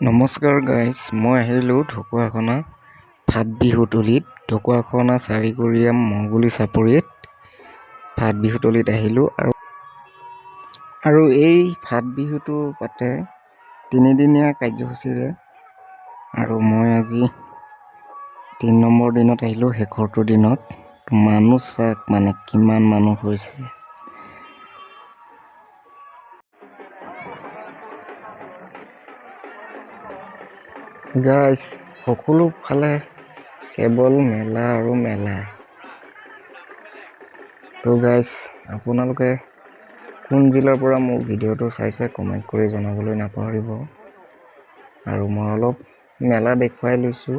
নমস্কাৰ গাইজ, মই আহিলোঁ ঢকুৱাখনা ফাট বিহুতলীত। ঢকুৱাখনা চাৰিকুৰিয়া মগুলি চাপৰিত ফাট বিহুতলীত আহিলোঁ আৰু এই ফাট বিহুটো পাতে তিনিদিনীয়া কাৰ্যসূচীৰে। আৰু মই আজি ৩ নম্বৰ দিনত আহিলোঁ, শেষৰটো দিনত। মানুহ চাওক মানে কিমান মানুহ হৈছে। গাইজ, সকলো ফালে কেৱল মেলা আৰু মেলা। তো গাইজ, আপোনালোকে কোন জিলাৰ পৰা মোৰ ভিডিঅ'টো চাইছে কমেণ্ট কৰি জনাবলৈ নাপাহৰিব। আৰু মই অলপ মেলা দেখুৱাই লৈছোঁ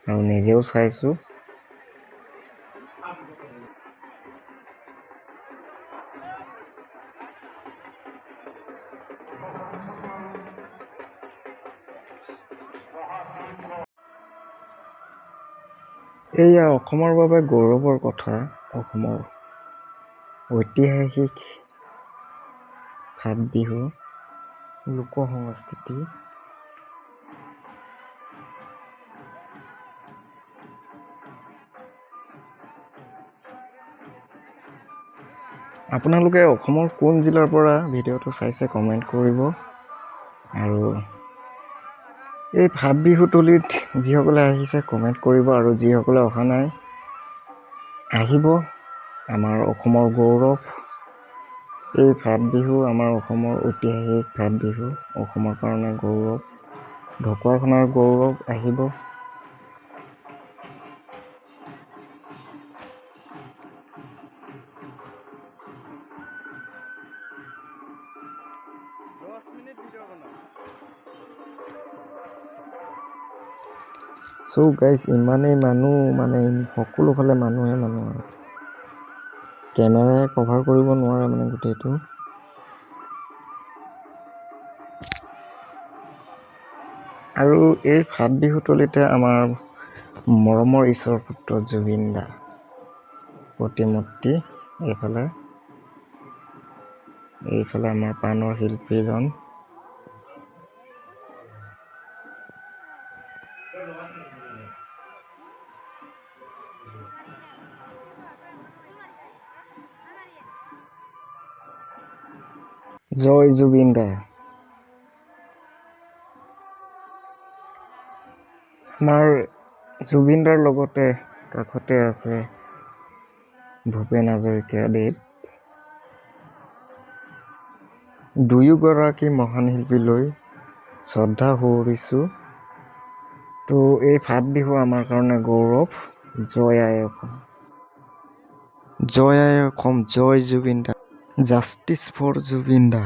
আৰু নিজেও চাইছোঁ। এয়া অসমৰ বাবে গৌৰৱৰ কথা। অসমৰ ঐতিহাসিক ফাট বিহু, লোক সংস্কৃতি। আপোনালোকে অসমৰ কোন জিলাৰ পৰা ভিডিঅ'টো চাইছে কমেণ্ট কৰিব। আৰু এই ফাট বিহুতলীত যিসকলে আহিছে কমেণ্ট কৰিব, আৰু যিসকলে অহা নাই আহিব। আমাৰ অসমৰ গৌৰৱ এই ফাট বিহু, আমাৰ অসমৰ ঐতিহাসিক ফাট বিহু, অসমৰ কাৰণে গৌৰৱ, ঢকুৱাখনাৰ গৌৰৱ। আহিব। চ' গাইজ, ইমানেই মানুহ, মানে সকলো ফালে মানুহে মানুহ আৰু কেমেৰাই কভাৰ কৰিব নোৱাৰে মানে গোটেইটো। আৰু এই ফাট বিহুতলীতে আমাৰ মৰমৰ ঈশ্বৰ পুত্ৰ জুবিন দা প্ৰতিমূৰ্তি। এইফালে আমাৰ প্ৰাণৰ শিল্পীজন। জয় জুবিন দা। আমাৰ জুবিন দাৰ লগতে কাষতে আছে ভূপেন হাজৰিকাদেৱ। দুয়োগৰাকী মহান শিল্পীলৈ শ্ৰদ্ধা সুঁৱৰিছোঁ। তো এই ফাট বিহু আমাৰ কাৰণে গৌৰৱ। জয় আই অসম, জয় আই অসম, জয় জুবিন দা, জাষ্টিছ ফৰ জুবিন দা।